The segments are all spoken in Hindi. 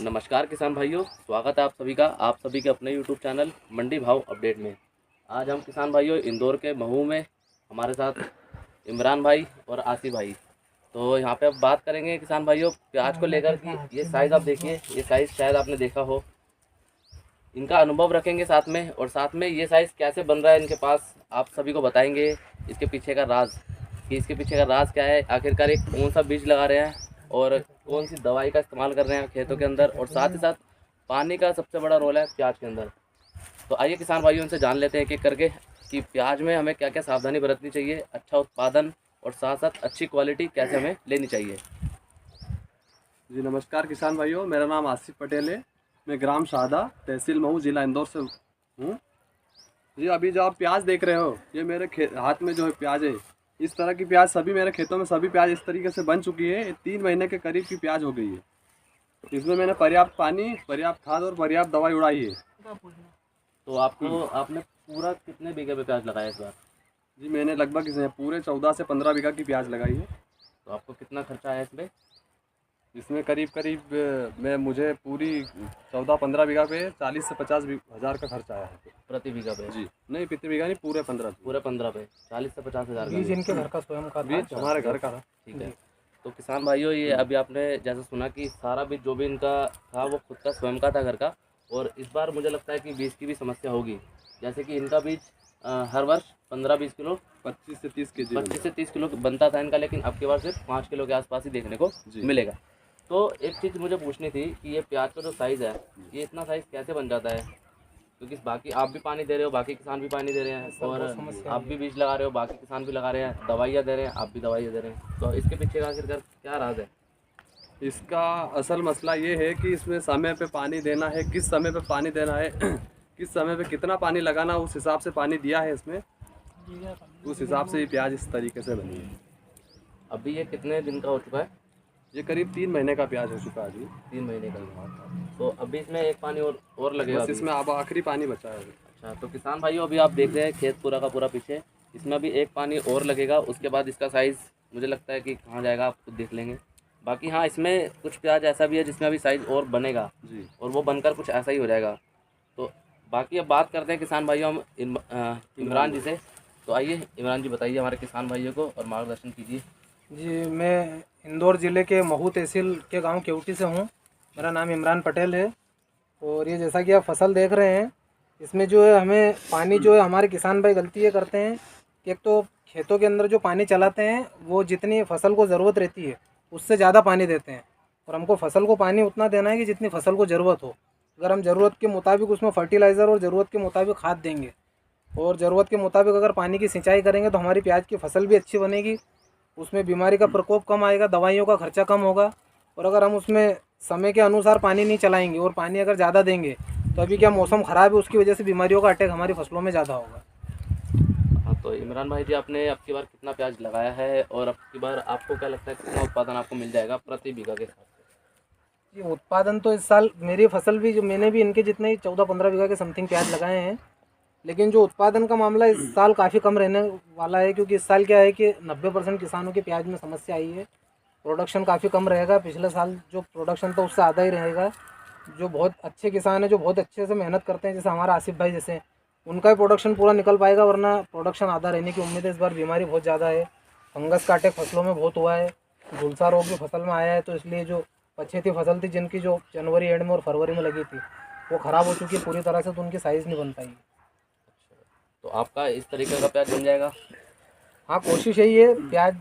नमस्कार किसान भाइयों, स्वागत है आप सभी का आप सभी के अपने YouTube चैनल मंडी भाव अपडेट में। आज हम किसान भाइयों इंदौर के महू में हमारे साथ इमरान भाई और आसिफ भाई। तो यहाँ पे अब बात करेंगे किसान भाइयों प्याज को लेकर कि ये साइज़ आप देखिए, ये साइज़ शायद आपने देखा हो। इनका अनुभव रखेंगे साथ में, और साथ में ये साइज़ कैसे बन रहा है इनके पास आप सभी को बताएंगे। इसके पीछे का राज कि इसके पीछे का राज क्या है, आखिरकार एक कौन सा बीज लगा रहे हैं और कौन सी दवाई का इस्तेमाल कर रहे हैं खेतों के अंदर, और साथ ही साथ पानी का सबसे बड़ा रोल है प्याज के अंदर। तो आइए किसान भाइयों उनसे जान लेते हैं एक एक करके कि प्याज में हमें क्या क्या सावधानी बरतनी चाहिए, अच्छा उत्पादन और साथ साथ अच्छी क्वालिटी कैसे हमें लेनी चाहिए। जी नमस्कार किसान भाइयों, मेरा नाम आसिफ पटेल है। मैं ग्राम शाहदा, तहसील महू, जिला इंदौर से हूँ। जी अभी जो आप प्याज देख रहे हो, ये मेरे हाथ में जो है प्याज है। इस तरह की प्याज सभी मेरे खेतों में सभी प्याज इस तरीके से बन चुकी है। 3 महीने के करीब की प्याज हो गई है। इसमें मैंने पर्याप्त पानी, पर्याप्त खाद और पर्याप्त दवाई उड़ाई है। तो आपने पूरा कितने बीघे पे प्याज लगाया इस बार? जी मैंने लगभग इसमें पूरे 14 से 15 बीघा की प्याज लगाई है। तो आपको कितना खर्चा आया इसमें? इसमें करीब करीब मुझे पूरी 14-15 बीघा पे 40 से 50 हज़ार का खर्च आया है प्रति बीघा पे? जी नहीं, प्रति बीघा नहीं, पूरे 15 पूरे 15 पे 40 से 50 हज़ार का बीज इनके घर का स्वयं का था। बीज हमारे घर का था। ठीक है। तो किसान भाइयों ये अभी आपने जैसे सुना कि सारा बीज जो भी इनका था वो खुद का स्वयं का था घर का, और इस बार मुझे लगता है कि बीज की भी समस्या होगी। जैसे कि इनका बीज हर वर्ष 15-20 किलो 25 से 30 केजी 25 से 30 किलो बनता था इनका, लेकिन अब की बार सिर्फ 5 किलो के आसपास ही देखने को मिलेगा। तो एक चीज़ मुझे पूछनी थी कि ये प्याज का जो साइज़ है ये इतना साइज़ कैसे बन जाता है? क्योंकि बाकी आप भी पानी दे रहे हो, बाकी किसान भी पानी दे रहे हैं, और आप भी बीज लगा रहे हो, बाकी किसान भी लगा रहे हैं, दवाइयाँ दे रहे हैं, आप भी दवाइयाँ दे रहे हैं। तो इसके पीछे का आखिरकार क्या राज है? इसका असल मसला ये है कि इसमें समय पे पानी देना है, किस समय पे पानी देना है किस समय पे कितना पानी लगाना, उस हिसाब से पानी दिया है इसमें। उस हिसाब से ये प्याज इस तरीके से बनी है। अभी ये कितने दिन का हो चुका है? ये करीब 3 महीने का प्याज हो चुका है अभी। 3 महीने का हुआ। तो अभी इसमें एक पानी और लगेगा? बस इसमें अब आखिरी पानी बचा है। अच्छा, तो किसान भाइयों अभी आप देख रहे हैं खेत पूरा का पूरा पीछे, इसमें अभी एक पानी और लगेगा, उसके बाद इसका साइज़ मुझे लगता है कि कहाँ जाएगा आप खुद देख लेंगे। बाकी हाँ, इसमें कुछ प्याज ऐसा भी है जिसमें अभी साइज़ और बनेगा जी, और वो बनकर कुछ ऐसा ही हो जाएगा। तो बाकी अब बात करते हैं किसान भाइयों हम इमरान जी से। तो आइए इमरान जी बताइए हमारे किसान भाइयों को और मार्गदर्शन कीजिए। जी मैं इंदौर ज़िले के महू तहसील के गांव केवटी से हूं। मेरा नाम इमरान पटेल है। और ये जैसा कि आप फसल देख रहे हैं, इसमें जो है हमें पानी जो है हमारे किसान भाई गलती ये करते हैं कि एक तो खेतों के अंदर जो पानी चलाते हैं वो जितनी फसल को ज़रूरत रहती है उससे ज़्यादा पानी देते हैं, और हमको फसल को पानी उतना देना है कि जितनी फसल को ज़रूरत हो। अगर हम ज़रूरत के मुताबिक उसमें फर्टिलाइज़र और ज़रूरत के मुताबिक खाद देंगे और ज़रूरत के मुताबिक अगर पानी की सिंचाई करेंगे तो हमारी प्याज की फसल भी अच्छी बनेगी, उसमें बीमारी का प्रकोप कम आएगा, दवाइयों का खर्चा कम होगा। और अगर हम उसमें समय के अनुसार पानी नहीं चलाएंगे और पानी अगर ज़्यादा देंगे तो अभी क्या मौसम ख़राब है, उसकी वजह से बीमारियों का अटैक हमारी फसलों में ज़्यादा होगा। हाँ, तो इमरान भाई जी आपने अब की बार कितना प्याज लगाया है और अब की बार आपको क्या लगता है कितना उत्पादन आपको मिल जाएगा प्रति बीघा के हिसाब से? ये उत्पादन तो इस साल मेरी फसल भी जो मैंने भी इनके जितने ही 14-15 बीघा के समथिंग प्याज लगाए हैं, लेकिन जो उत्पादन का मामला इस साल काफ़ी कम रहने वाला है, क्योंकि इस साल क्या है कि 90% किसानों के प्याज में समस्या आई है। प्रोडक्शन काफ़ी कम रहेगा, पिछले साल जो प्रोडक्शन था उससे आधा ही रहेगा। जो बहुत अच्छे किसान हैं, जो बहुत अच्छे से मेहनत करते हैं, जैसे हमारा आसिफ भाई जैसे, उनका ही प्रोडक्शन पूरा निकल पाएगा, वरना प्रोडक्शन आधा रहने की उम्मीद है। इस बार बीमारी बहुत ज़्यादा है, फंगस का अटैक फसलों में बहुत हुआ है, झुलसा रोग भी फसल में आया है। तो इसलिए जो पछेती फसल थी जिनकी जो जनवरी एंड में और फरवरी में लगी थी वो ख़राब हो चुकी है पूरी तरह से, तो उनकी साइज़ नहीं बन पाई। तो आपका इस तरीके का प्याज बन जाएगा? हाँ, कोशिश यही है। प्याज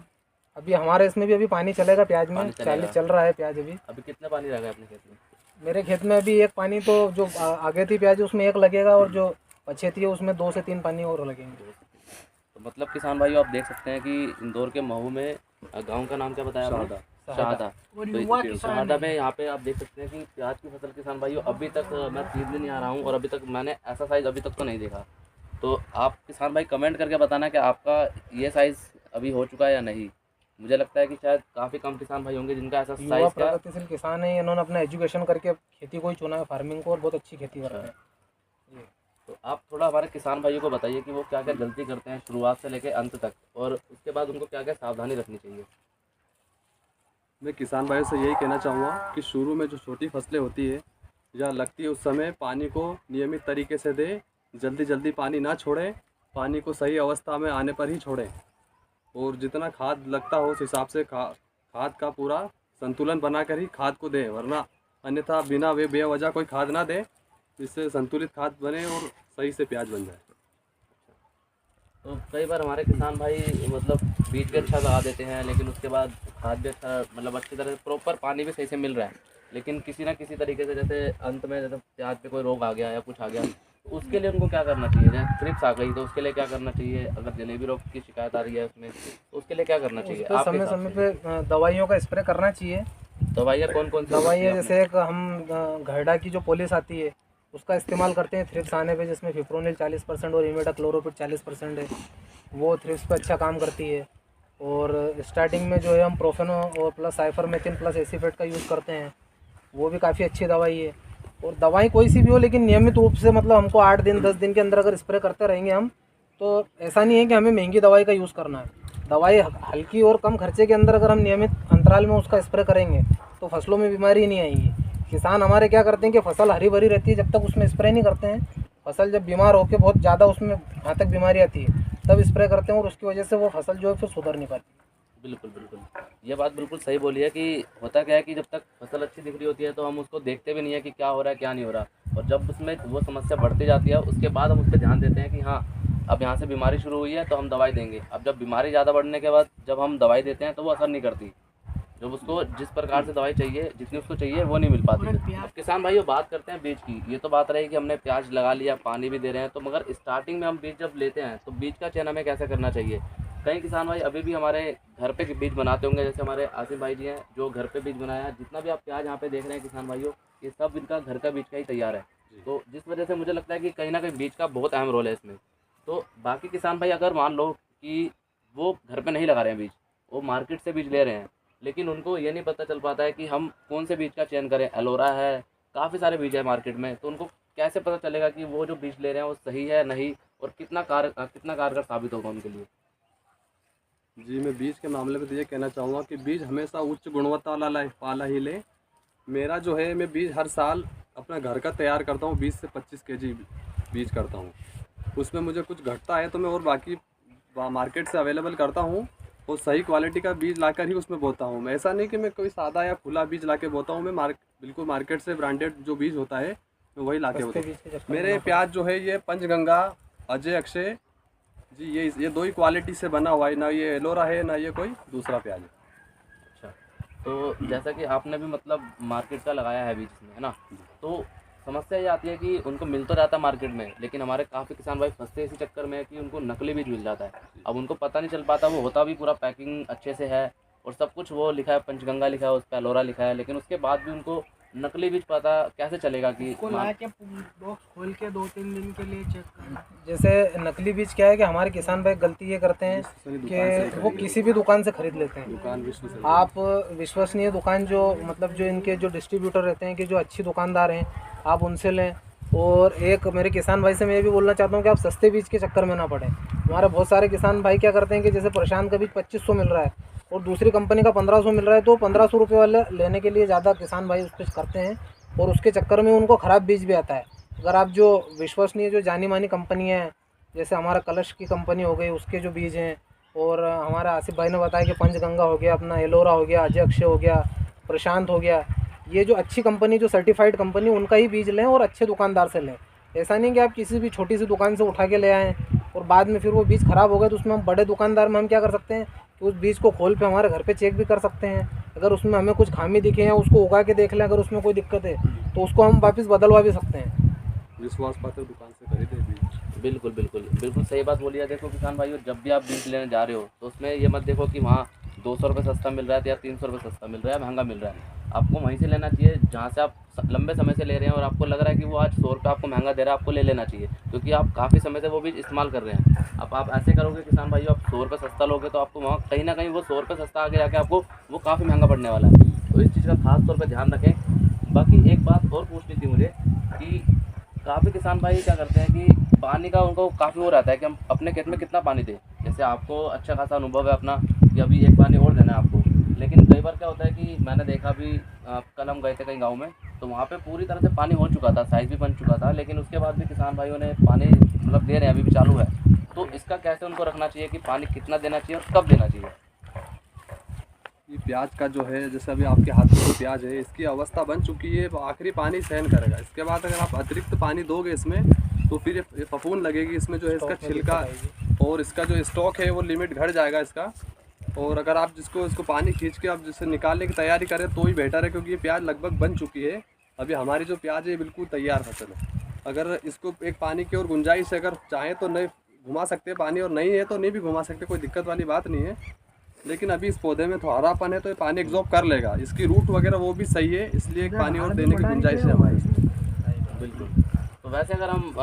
अभी हमारे इसमें भी अभी पानी चलेगा, प्याज में पानी चलेगा। चल रहा है प्याज अभी। अभी कितना पानी लगा है अपने खेत में? मेरे खेत में अभी एक पानी, तो जो आगे थी प्याज उसमें एक लगेगा, और जो पछेती है उसमें 2 से 3 पानी और लगेंगे। तो मतलब किसान भाइयों आप देख सकते हैं कि इंदौर के महू में गांव का नाम क्या बताया आपने? शाहदा। तो शाहदा में यहाँ पे आप देख सकते हैं कि प्याज की फसल किसान भाइयों अभी तक मैं 3 दिन यहाँ रहा हूँ और अभी तक मैंने ऐसा साइज़ अभी तक तो नहीं देखा। तो आप किसान भाई कमेंट करके बताना कि आपका ये साइज़ अभी हो चुका है या नहीं। मुझे लगता है कि शायद काफ़ी कम किसान भाई होंगे जिनका ऐसा युवा साइज़ का। प्रगतिशील किसान है, इन्होंने अपना एजुकेशन करके खेती को ही चुना है, फार्मिंग को, और बहुत अच्छी खेती कर रहे हैं। तो आप थोड़ा हमारे किसान भाइयों को बताइए कि वो क्या क्या गलती करते हैं शुरुआत से लेकर अंत तक, और उसके बाद उनको क्या क्या सावधानी रखनी चाहिए। मैं किसान भाइयों से यही कहना चाहूँगा कि शुरू में जो छोटी फसलें होती है या लगती है, उस समय पानी को नियमित तरीके से दें, जल्दी जल्दी पानी ना छोड़ें, पानी को सही अवस्था में आने पर ही छोड़ें, और जितना खाद लगता हो उस हिसाब से खाद का पूरा संतुलन बनाकर ही खाद को दें, वरना अन्यथा बिना बेवजह कोई खाद ना दें, जिससे संतुलित खाद बने और सही से प्याज बन जाए। तो कई बार हमारे किसान भाई मतलब बीज भी अच्छा लगा देते हैं, लेकिन उसके बाद खाद भी अच्छा मतलब अच्छी तरह से प्रॉपर पानी भी सही से मिल रहा है, लेकिन किसी ना किसी तरीके से जैसे अंत में जैसे प्याज पे कोई रोग आ गया या कुछ आ गया, तो उसके लिए उनको क्या करना चाहिए? जैसे थ्रिप्स आ गई तो उसके लिए क्या करना चाहिए? अगर जलेबी रोग की शिकायत आ रही है उसमें, तो उसके लिए क्या करना चाहिए उस पे आपके समय हिसाब समय से? पे दवाइयों का स्प्रे करना चाहिए। दवाइयाँ कौन कौन सी होती दवाइयाँ हैं जैसे एक हम घरडा की जो पॉलिश आती है उसका इस्तेमाल करते हैं थ्रिप्स आने पे, जिसमें फिप्रोनिल 40% और इमिडाक्लोरोपिड 40% है, वो थ्रिप्स पे अच्छा काम करती है। और स्टार्टिंग में जो है हम प्रोफेनो और प्लस साइफरमेथ्रिन प्लस एसीफेट का यूज़ करते हैं, वो भी काफ़ी अच्छी दवाई है। और दवाई कोई सी भी हो, लेकिन नियमित रूप से मतलब हमको 8 दिन 10 दिन के अंदर अगर स्प्रे करते रहेंगे हम, तो ऐसा नहीं है कि हमें महंगी दवाई का यूज़ करना है। दवाई हल्की और कम खर्चे के अंदर अगर हम नियमित अंतराल में उसका स्प्रे करेंगे तो फसलों में बीमारी नहीं आएगी। किसान हमारे क्या करते हैं कि फसल हरी भरी रहती है, जब तक उसमें स्प्रे नहीं करते हैं, फसल जब बीमार होकर बहुत ज़्यादा उसमें घातक बीमारी आती है तब स्प्रे करते हैं, और उसकी वजह से वो फसल जो है फिर सुधर नहीं पाती। बिल्कुल बिल्कुल, ये बात बिल्कुल सही बोली है कि होता क्या है कि जब तक फसल अच्छी दिख रही होती है तो हम उसको देखते भी नहीं है कि क्या हो रहा है क्या नहीं हो रहा, और जब उसमें वो समस्या बढ़ती जाती है उसके बाद हम उस पर ध्यान देते हैं कि हाँ अब यहाँ से बीमारी शुरू हुई है तो हम दवाई देंगे। अब जब बीमारी ज़्यादा बढ़ने के बाद जब हम दवाई देते हैं तो वो असर नहीं करती, जब उसको जिस प्रकार से दवाई चाहिए जितनी उसको चाहिए वो नहीं मिल पाती। अब किसान भाइयों बात करते हैं बीज की। ये तो बात रही कि हमने प्याज लगा लिया, पानी भी दे रहे हैं, तो मगर स्टार्टिंग में हम बीज जब लेते हैं तो बीज का चयन हमें कैसे करना चाहिए? कई किसान भाई अभी भी हमारे घर पे बीज बनाते होंगे, जैसे हमारे आसिफ भाई जी हैं जो घर पे बीज बनाया है। जितना भी आप प्याज यहाँ पे देख रहे हैं किसान भाइयों, ये सब इनका घर का बीज का ही तैयार है। तो जिस वजह से मुझे लगता है कि कहीं ना कहीं बीज का बहुत अहम रोल है इसमें। तो बाकी किसान भाई अगर मान लो कि वो घर पे नहीं लगा रहे हैं बीज, वो मार्केट से बीज ले रहे हैं, लेकिन उनको ये नहीं पता चल पाता है कि हम कौन से बीज का चयन करें। एलोरा है, काफ़ी सारे बीज है मार्केट में, तो उनको कैसे पता चलेगा कि वो जो बीज ले रहे हैं वो सही है नहीं, और कितना कारगर साबित होगा उनके लिए? जी, मैं बीज के मामले में तो ये कहना चाहूँगा कि बीज हमेशा उच्च गुणवत्ता वाला ही लें। मेरा जो है, मैं बीज हर साल अपना घर का तैयार करता हूँ, 20 से 25 केजी बीज करता हूँ। उसमें मुझे कुछ घटता है तो मैं और बाकी मार्केट से अवेलेबल करता हूँ, और सही क्वालिटी का बीज लाकर ही उसमें बोता हूँ। मैं ऐसा नहीं कि मैं कोई सादा या खुला बीज ला के बोता हूँ, मैं बिल्कुल मार्केट से ब्रांडेड जो बीज होता है मैं वही ला के बोता हूँ। मेरे प्याज जो है ये पंचगंगा, अजय अक्षय जी, ये दो ही क्वालिटी से बना हुआ है, ना ये एलोरा है ना ये कोई दूसरा प्याज है। अच्छा, तो जैसा कि आपने भी मतलब मार्केट का लगाया है बीज इसमें, है ना? तो समस्या ये आती है कि उनको मिल तो जाता है मार्केट में, लेकिन हमारे काफ़ी किसान भाई फंसते इसी चक्कर में है कि उनको नकली बीज मिल जाता है। अब उनको पता नहीं चल पाता, वो होता भी पूरा पैकिंग अच्छे से है और सब कुछ वो लिखा है, पंचगंगा लिखा है, उस पर एलोरा लिखा है, लेकिन उसके बाद भी उनको नकली बीज पता कैसे चलेगा कि बॉक्स खोल के 2-3 दिन के लिए चेक करना। जैसे नकली बीज क्या है कि हमारे किसान भाई गलती ये करते हैं कि वो किसी भी दुकान से खरीद लेते हैं। दुकान विश्वसनीय, आप विश्वसनीय दुकान जो मतलब जो इनके जो डिस्ट्रीब्यूटर रहते हैं कि जो अच्छी दुकानदार हैं, आप उनसे लें। और एक मेरे किसान भाई से मैं ये भी बोलना चाहता हूँ कि आप सस्ते बीज के चक्कर में ना पड़ें। हमारे बहुत सारे किसान भाई क्या करते हैं कि जैसे प्रशांत का बीज 2500 मिल रहा है और दूसरी कंपनी का 1500 मिल रहा है, तो 1500 रुपये वाले लेने के लिए ज़्यादा किसान भाई उस पर करते हैं, और उसके चक्कर में उनको ख़राब बीज भी आता है। अगर आप जो विश्वसनीय जो जानी मानी कंपनियाँ हैं, जैसे हमारा कलश की कंपनी हो गई, उसके जो बीज हैं, और हमारा आसिफ भाई ने बताया कि पंचगंगा हो गया, अपना एलोरा हो गया, अजय अक्षय हो गया, प्रशांत हो गया, ये जो अच्छी कंपनी जो सर्टिफाइड कंपनी उनका ही बीज लें और अच्छे दुकानदार से लें। ऐसा नहीं कि आप किसी भी छोटी सी दुकान से उठा के ले आएँ और बाद में फिर वो बीज ख़राब हो गए, तो उसमें हम बड़े दुकानदार में हम क्या कर सकते हैं कि उस बीज को खोल पे हमारे घर पे चेक भी कर सकते हैं। अगर उसमें हमें कुछ खामी दिखे या उसको उगा के देख लें, अगर उसमें कोई दिक्कत है तो उसको हम वापस बदलवा भी सकते हैं। विश्वास पात्र दुकान से खरीदे बीज। बिल्कुल बिल्कुल बिल्कुल सही बात बोली है। देखो किसान भाइयों, जब भी आप बीज लेने जा रहे हो तो उसमें ये मत देखो कि वहाँ 200 रुपये सस्ता मिल रहा है या 300 रुपये सस्ता मिल रहा है, महंगा मिल रहा है। आपको वहीं से लेना चाहिए जहाँ से आप लंबे समय से ले रहे हैं और आपको लग रहा है कि वो आज 100 रुपये आपको महंगा दे रहा है, आपको ले लेना चाहिए, क्योंकि आप काफ़ी समय से वो बीज इस्तेमाल कर रहे हैं। अब आप ऐसे करोगे किसान भाइयों, आप 100 रुपये सस्ता लोगे तो आपको वहाँ कहीं ना कहीं वो 100 रुपये सस्ता आगे जाके आपको वो काफ़ी महंगा पड़ने वाला है। तो इस चीज़ का खास तौर पर ध्यान रखें। बाकी एक बात और पूछनी थी मुझे कि काफ़ी किसान भाई क्या करते हैं कि पानी का उनको काफ़ी वो रहता है कि हम अपने खेत में कितना पानी दें। जैसे आपको अच्छा खासा अनुभव है अपना कि अभी एक पानी और देना है आपको, लेकिन कई बार क्या होता है कि मैंने देखा भी कल हम गए थे कहीं गांव में, तो वहाँ पे पूरी तरह से पानी हो चुका था, साइज़ भी बन चुका था, लेकिन उसके बाद भी किसान भाइयों ने पानी मतलब दे रहे हैं, अभी भी चालू है। तो इसका कैसे उनको रखना चाहिए कि पानी कितना देना चाहिए और कब देना चाहिए? ये प्याज का जो है, जैसे अभी आपके हाथ में जो प्याज है, इसकी अवस्था बन चुकी है, आखिरी पानी सहन करेगा। इसके बाद अगर आप अतिरिक्त पानी दोगे इसमें, तो फिर ये फफूंद लगेगी इसमें, जो है इसका छिलका और इसका जो स्टॉक है वो लिमिट घट जाएगा इसका। और अगर आप इसको पानी खींच के आप जिससे निकालने की तैयारी करें तो ही बेटर है, क्योंकि ये प्याज लगभग बन चुकी है। अभी हमारी जो प्याज है ये बिल्कुल तैयार फसल है। अगर इसको एक पानी की और गुंजाइश है, अगर चाहें तो नहीं घुमा सकते पानी, और नहीं है तो नहीं भी घुमा सकते, कोई दिक्कत वाली बात नहीं है। लेकिन अभी इस पौधे में थोड़ा हरापन है तो ये पानी एब्जॉर्ब कर लेगा। इसकी रूट वगैरह वो भी सही है, इसलिए एक पानी और देने की गुंजाइश है हमारी। बिल्कुल। तो वैसे अगर हम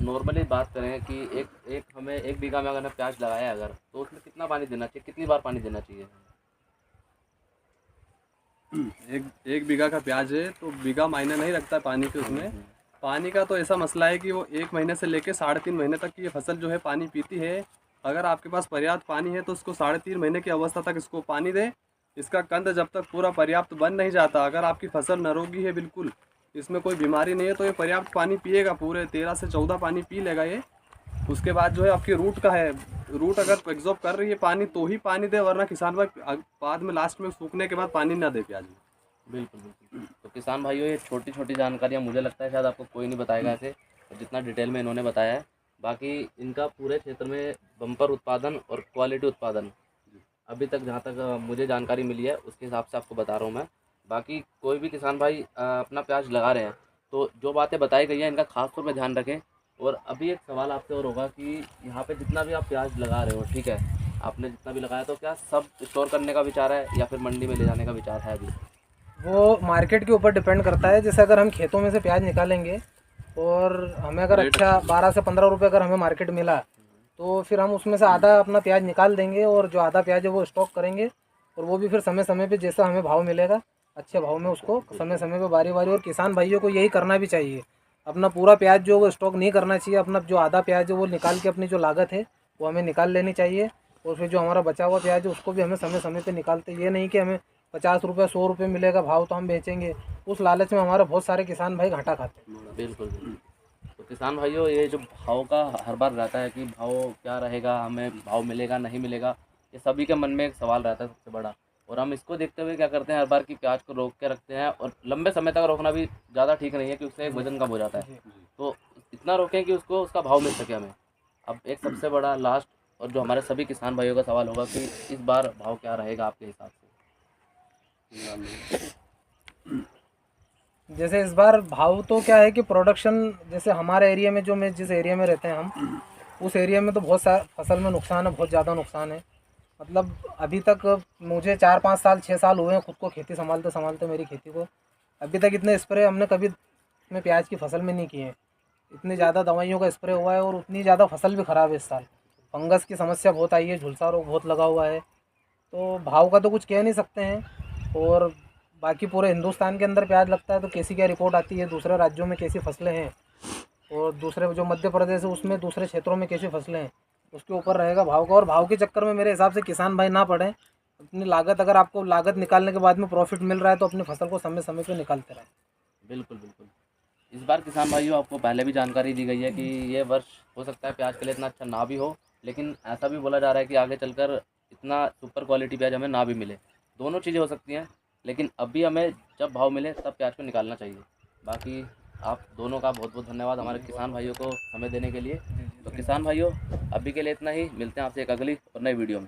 नॉर्मली बात करें कि एक हमें 1 बीघा में अगर प्याज लगाया है अगर, तो उसमें कितना पानी देना चाहिए, कितनी बार पानी देना चाहिए? एक बीघा का प्याज है तो बीघा मायने नहीं रखता है पानी के उसमें। पानी का तो ऐसा मसला है कि वो 1 महीने से लेकर 3.5 महीने तक की ये फसल जो है पानी पीती है। अगर आपके पास पर्याप्त पानी है तो इसको 3.5 महीने की अवस्था तक इसको पानी दे। इसका कंद जब तक पूरा पर्याप्त बन नहीं जाता, अगर आपकी फसल निरोगी है, बिल्कुल इसमें कोई बीमारी नहीं है, तो ये पर्याप्त पानी पिएगा, पूरे 13 से 14 पानी पी लेगा ये। उसके बाद जो है आपकी रूट का है, रूट अगर एब्जॉर्ब कर रही है पानी तो ही पानी दे, वरना किसान भाई बाद में लास्ट में सूखने के बाद पानी ना दे प्याज में। बिल्कुल बिल्कुल। तो किसान भाइयों, ये छोटी छोटी जानकारियाँ मुझे लगता है शायद आपको कोई नहीं बताएगा ऐसे, जितना डिटेल में इन्होंने बताया है। बाकी इनका पूरे क्षेत्र में बम्पर उत्पादन और क्वालिटी उत्पादन अभी तक जहाँ तक मुझे जानकारी मिली है उसके हिसाब से आपको बता रहा हूँ मैं। बाकी कोई भी किसान भाई अपना प्याज लगा रहे हैं तो जो बातें बताई गई हैं इनका खास तौर पे ध्यान रखें। और अभी एक सवाल आपसे और होगा कि यहाँ पे जितना भी आप प्याज लगा रहे हो, ठीक है, आपने जितना भी लगाया, तो क्या सब स्टोर करने का विचार है या फिर मंडी में ले जाने का विचार है अभी? वो मार्केट के ऊपर डिपेंड करता है। जैसे अगर हम खेतों में से प्याज निकालेंगे और हमें अगर अच्छा 12 से 15 रुपये अगर हमें मार्केट मिला, तो फिर हम उसमें से आधा अपना प्याज निकाल देंगे और जो आधा प्याज है वो स्टॉक करेंगे। और वो भी फिर समय समय पे जैसा हमें भाव मिलेगा अच्छे भाव में उसको समय समय पे बारी बारी। और किसान भाइयों को यही करना भी चाहिए, अपना पूरा प्याज जो वो स्टॉक नहीं करना चाहिए। अपना जो आधा प्याज है वो निकाल के अपनी जो लागत है वो हमें निकाल लेनी चाहिए। और फिर जो हमारा बचा हुआ प्याज है उसको भी हमें समय समय पे निकालते, ये नहीं कि हमें 50 रुपये 100 रुपये मिलेगा भाव तो हम बेचेंगे, उस लालच में हमारे बहुत सारे किसान भाई घाटा खाते हैं। बिल्कुल बिल्कुल। तो किसान भाइयों, ये जो भाव का हर बार रहता है कि भाव क्या रहेगा, हमें भाव मिलेगा नहीं मिलेगा, ये सभी के मन में एक सवाल रहता है सबसे बड़ा। और हम इसको देखते हुए क्या करते हैं, हर बार की प्याज को रोक के रखते हैं। और लंबे समय तक रोकना भी ज़्यादा ठीक नहीं है कि उससे एक वजन कम हो जाता है। तो इतना रोकें कि उसको उसका भाव मिल सके हमें। अब एक सबसे बड़ा लास्ट और जो हमारे सभी किसान भाइयों का सवाल होगा कि इस बार भाव क्या रहेगा आपके हिसाब से? जैसे इस बार भाव तो क्या है कि प्रोडक्शन, जैसे हमारे एरिया में जो मैं जिस एरिया में रहते हैं हम, उस एरिया में तो बहुत सारा फसल में नुकसान है, बहुत ज़्यादा नुकसान है। मतलब अभी तक मुझे 4-5 साल 6 साल हुए हैं खुद को खेती संभालते संभालते मेरी खेती को। अभी तक इतने स्प्रे हमने कभी अपने प्याज की फसल में नहीं किए हैं। इतनी ज़्यादा दवाइयों का स्प्रे हुआ है और उतनी ज़्यादा फसल भी ख़राब है इस साल। फंगस की समस्या बहुत आई है, झुलसा रोग बहुत लगा हुआ है। तो भाव का तो कुछ कह नहीं सकते हैं। और बाकी पूरे हिंदुस्तान के अंदर प्याज लगता है तो कैसी क्या रिपोर्ट आती है, दूसरे राज्यों में कैसी फसलें हैं और दूसरे जो मध्य प्रदेश है उसमें दूसरे क्षेत्रों में कैसी फसलें हैं, उसके ऊपर रहेगा भाव का। और भाव के चक्कर में मेरे हिसाब से किसान भाई ना पड़ें। अपनी लागत, अगर आपको लागत निकालने के बाद में प्रॉफिट मिल रहा है तो अपनी फसल को समय समय पर निकालते रहें। बिल्कुल बिल्कुल। इस बार किसान भाइयों, आपको पहले भी जानकारी दी गई है कि ये वर्ष हो सकता है प्याज के लिए इतना अच्छा ना भी हो, लेकिन ऐसा भी बोला जा रहा है कि आगे चलकर इतना सुपर क्वालिटी प्याज हमें ना भी मिले। दोनों चीज़ें हो सकती हैं, लेकिन अभी हमें जब भाव मिले तब प्याज को निकालना चाहिए। बाकी आप दोनों का बहुत बहुत धन्यवाद हमारे किसान भाइयों को समय देने के लिए। तो किसान भाइयों, अभी के लिए इतना ही, मिलते हैं आपसे एक अगली और नई वीडियो में।